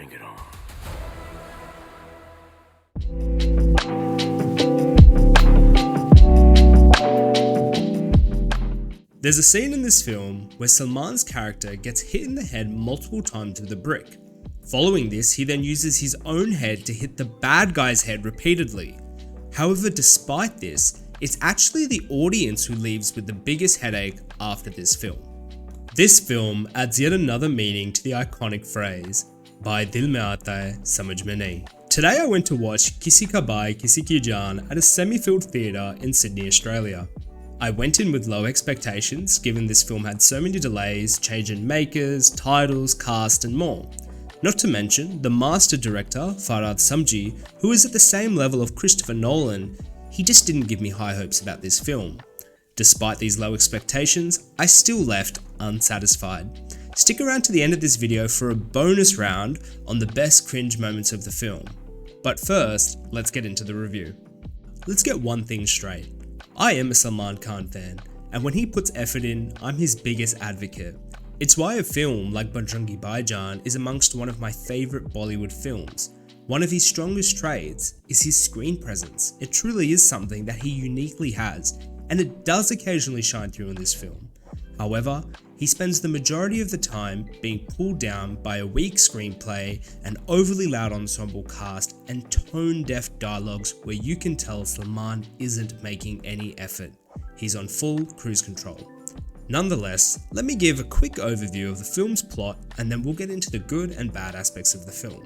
Bring it on. There's a scene in this film where Salman's character gets hit in the head multiple times with a brick. Following this, he then uses his own head to hit the bad guy's head repeatedly. However, despite this, it's actually the audience who leaves with the biggest headache after this film. This film adds yet another meaning to the iconic phrase, "Bhai dil mein aata hai, samajh mein nahi." Today I went to watch Kisi Ka Bhai Kisi Ki Jaan at a semi-filled theatre in Sydney, Australia. I went in with low expectations given this film had so many delays, change in makers, titles, cast and more. Not to mention the master director, Farhad Samji, who is at the same level of Christopher Nolan, he just didn't give me high hopes about this film. Despite these low expectations, I still left unsatisfied. Stick around to the end of this video for a bonus round on the best cringe moments of the film. But first, let's get into the review. Let's get one thing straight. I am a Salman Khan fan, and when he puts effort in, I'm his biggest advocate. It's why a film like Bhaijaan is amongst one of my favourite Bollywood films. One of his strongest traits is his screen presence. It truly is something that he uniquely has, and it does occasionally shine through in this film. However, he spends the majority of the time being pulled down by a weak screenplay, an overly loud ensemble cast, and tone-deaf dialogues where you can tell Salman isn't making any effort. He's on full cruise control. Nonetheless, let me give a quick overview of the film's plot and then we'll get into the good and bad aspects of the film.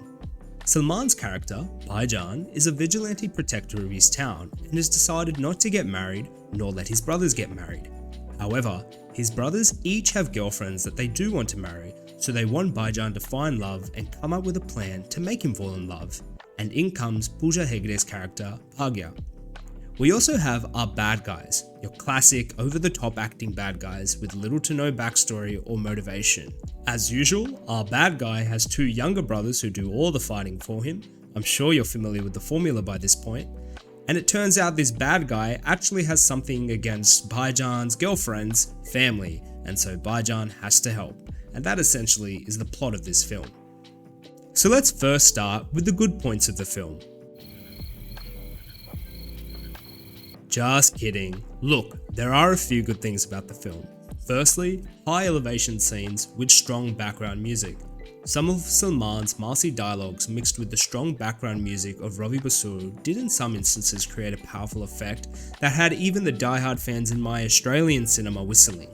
Salman's character, Bhaijaan, is a vigilante protector of his town and has decided not to get married nor let his brothers get married. However, his brothers each have girlfriends that they do want to marry, so they want Bhaijaan to find love and come up with a plan to make him fall in love. And in comes Pooja Hegde's character, Bhagya. We also have our bad guys, your classic over-the-top acting bad guys with little to no backstory or motivation. As usual, our bad guy has two younger brothers who do all the fighting for him. I'm sure you're familiar with the formula by this point. And it turns out this bad guy actually has something against Bhaijaan's girlfriend's family, and so Bhaijaan has to help. And that essentially is the plot of this film. So let's first start with the good points of the film. Just kidding. Look, there are a few good things about the film. Firstly, high elevation scenes with strong background music. Some of Salman's marsy dialogues mixed with the strong background music of Ravi Basu did in some instances create a powerful effect that had even the diehard fans in my Australian cinema whistling.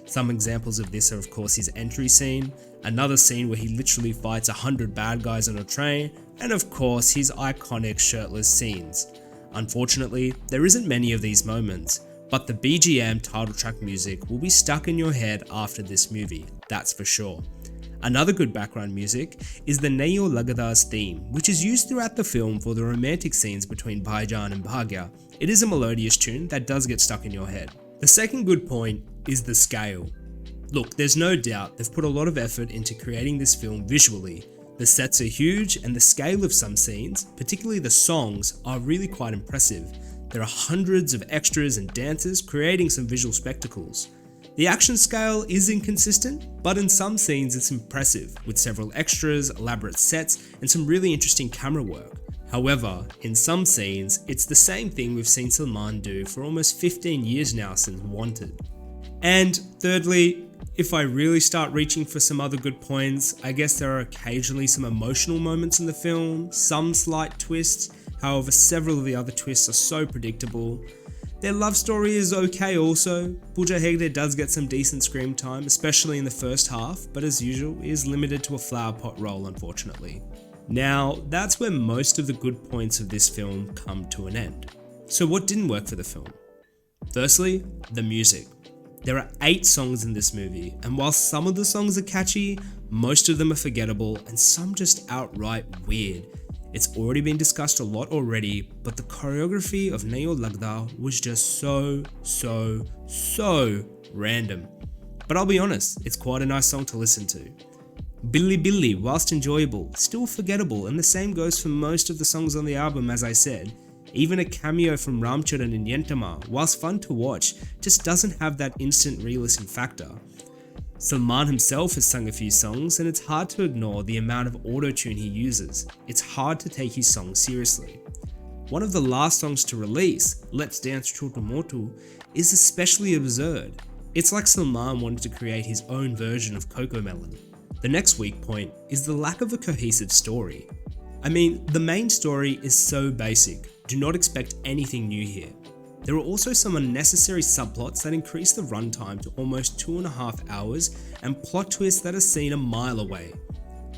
Some examples of this are of course his entry scene, another scene where he literally fights 100 bad guys on a train, and of course his iconic shirtless scenes. Unfortunately, there isn't many of these moments, but the BGM title track music will be stuck in your head after this movie, that's for sure. Another good background music is the Nayo Lagada's theme, which is used throughout the film for the romantic scenes between Bhaijaan and Bhagya. It is a melodious tune that does get stuck in your head. The second good point is the scale. Look, there's no doubt they've put a lot of effort into creating this film visually. The sets are huge and the scale of some scenes, particularly the songs, are really quite impressive. There are hundreds of extras and dancers creating some visual spectacles. The action scale is inconsistent, but in some scenes it's impressive, with several extras, elaborate sets, and some really interesting camera work. However, in some scenes, it's the same thing we've seen Salman do for almost 15 years now since Wanted. And thirdly, if I really start reaching for some other good points, I guess there are occasionally some emotional moments in the film, some slight twists, however several of the other twists are so predictable. Their love story is okay also. Pooja Hegde does get some decent screen time, especially in the first half, but as usual is limited to a flower pot role unfortunately. Now, that's where most of the good points of this film come to an end. So what didn't work for the film? Firstly, the music. There are 8 songs in this movie, and while some of the songs are catchy, most of them are forgettable and some just outright weird. It's already been discussed a lot already, but the choreography of Nayo Lagda was just so random. But I'll be honest, it's quite a nice song to listen to. Billy Billy, whilst enjoyable, still forgettable, and the same goes for most of the songs on the album as I said. Even a cameo from Ramcharan in Yentama, whilst fun to watch, just doesn't have that instant re-listen factor. Salman himself has sung a few songs, and it's hard to ignore the amount of auto-tune he uses. It's hard to take his songs seriously. One of the last songs to release, Let's Dance Chotu Motu, is especially absurd. It's like Salman wanted to create his own version of Coco Melon. The next weak point is the lack of a cohesive story. I mean, the main story is so basic, do not expect anything new here. There are also some unnecessary subplots that increase the runtime to almost 2.5 hours and plot twists that are seen a mile away.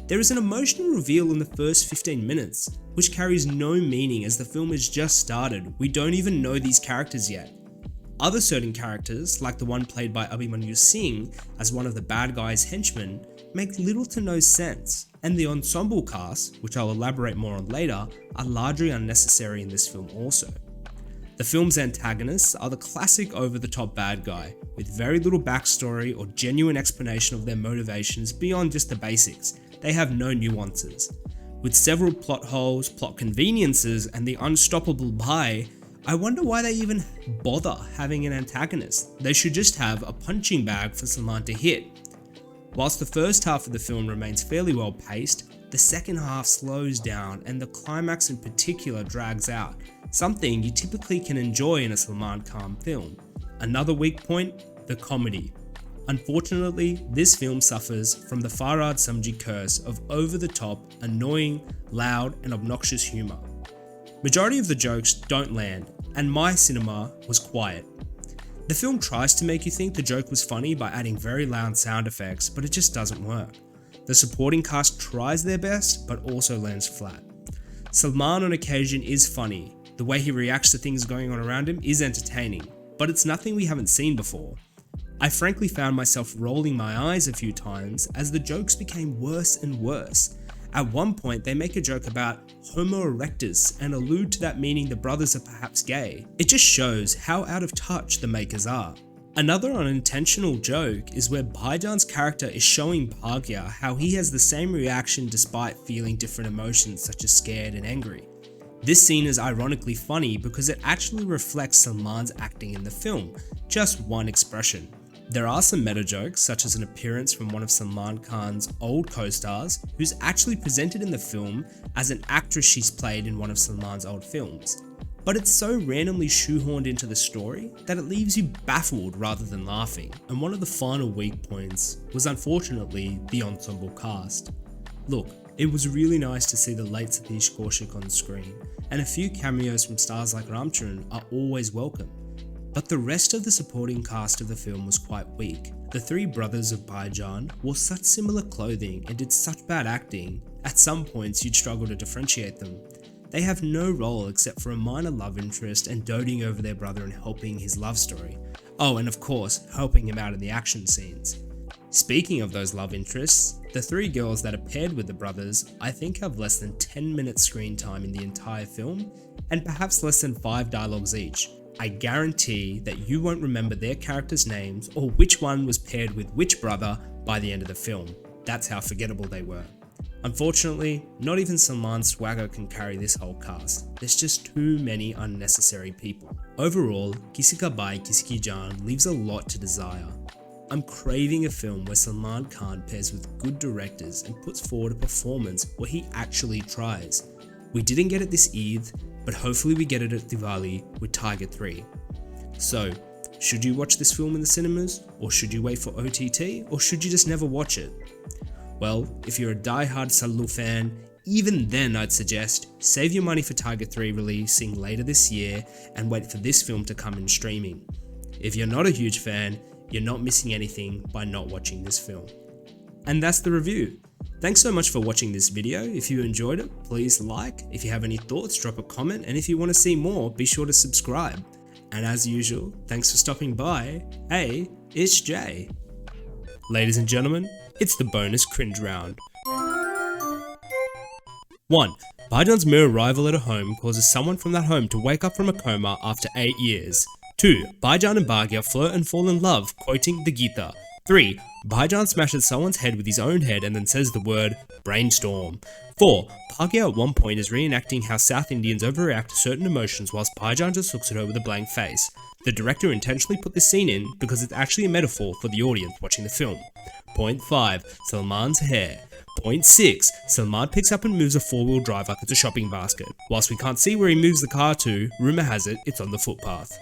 There is an emotional reveal in the first 15 minutes, which carries no meaning as the film has just started. We don't even know these characters yet. Other certain characters, like the one played by Abhimanyu Singh as one of the bad guy's henchmen, make little to no sense, and the ensemble cast, which I'll elaborate more on later, are largely unnecessary in this film also. The film's antagonists are the classic over-the-top bad guy, with very little backstory or genuine explanation of their motivations beyond just the basics. They have no nuances. With several plot holes, plot conveniences, and the unstoppable Bhai, I wonder why they even bother having an antagonist. They should just have a punching bag for Salman to hit. Whilst the first half of the film remains fairly well paced, the second half slows down and the climax in particular drags out, something you typically can enjoy in a Salman Khan film. Another weak point, the comedy. Unfortunately, this film suffers from the Farhad Samji curse of over-the-top, annoying, loud and obnoxious humour. Majority of the jokes don't land, and my cinema was quiet. The film tries to make you think the joke was funny by adding very loud sound effects, but it just doesn't work. The supporting cast tries their best, but also lands flat. Salman on occasion is funny. The way he reacts to things going on around him is entertaining, but it's nothing we haven't seen before. I frankly found myself rolling my eyes a few times as the jokes became worse and worse. At one point, they make a joke about Homo erectus and allude to that meaning the brothers are perhaps gay. It just shows how out of touch the makers are. Another unintentional joke is where Bhaijaan's character is showing Bhagya how he has the same reaction despite feeling different emotions such as scared and angry. This scene is ironically funny because it actually reflects Salman's acting in the film, just one expression. There are some meta jokes, such as an appearance from one of Salman Khan's old co-stars, who's actually presented in the film as an actress she's played in one of Salman's old films. But it's so randomly shoehorned into the story that it leaves you baffled rather than laughing. And one of the final weak points was unfortunately the ensemble cast. Look, it was really nice to see the late Satish Kaushik on screen, and a few cameos from stars like Ramcharan are always welcome. But the rest of the supporting cast of the film was quite weak. The three brothers of Bhaijaan wore such similar clothing and did such bad acting, at some points you'd struggle to differentiate them. They have no role except for a minor love interest and doting over their brother and helping his love story. Oh, and of course, helping him out in the action scenes. Speaking of those love interests, the three girls that are paired with the brothers I think have less than 10 minutes screen time in the entire film, and perhaps less than 5 dialogues each. I guarantee that you won't remember their characters' names or which one was paired with which brother by the end of the film. That's how forgettable they were. Unfortunately, not even Salman's swagger can carry this whole cast. There's just too many unnecessary people. Overall, Kisi Ka Bhai Kisi Ki Jaan leaves a lot to desire. I'm craving a film where Salman Khan pairs with good directors and puts forward a performance where he actually tries. We didn't get it this Eid, but hopefully we get it at Diwali with Tiger 3. So, should you watch this film in the cinemas, or should you wait for OTT, or should you just never watch it? Well, if you're a die-hard Sallu fan, even then I'd suggest save your money for Tiger 3 releasing later this year and wait for this film to come in streaming. If you're not a huge fan, you're not missing anything by not watching this film. And that's the review. Thanks so much for watching this video. If you enjoyed it, please like. If you have any thoughts, drop a comment. And if you want to see more, be sure to subscribe. And as usual, thanks for stopping by. Hey, it's Jay. Ladies and gentlemen, it's the bonus cringe round. 1. Bhaijaan's mere arrival at a home causes someone from that home to wake up from a coma after 8 years. 2. Bhaijaan and Bhagya flirt and fall in love, quoting the Gita. 3. Bhaijaan smashes someone's head with his own head and then says the word brainstorm. 4. Bhagya at one point is reenacting how South Indians overreact to certain emotions whilst Bhaijaan just looks at her with a blank face. The director intentionally put this scene in because it's actually a metaphor for the audience watching the film. Point 5. Salman's hair. Point 6. Salman picks up and moves a four-wheel drive like it's a shopping basket. Whilst we can't see where he moves the car to, rumour has it it's on the footpath.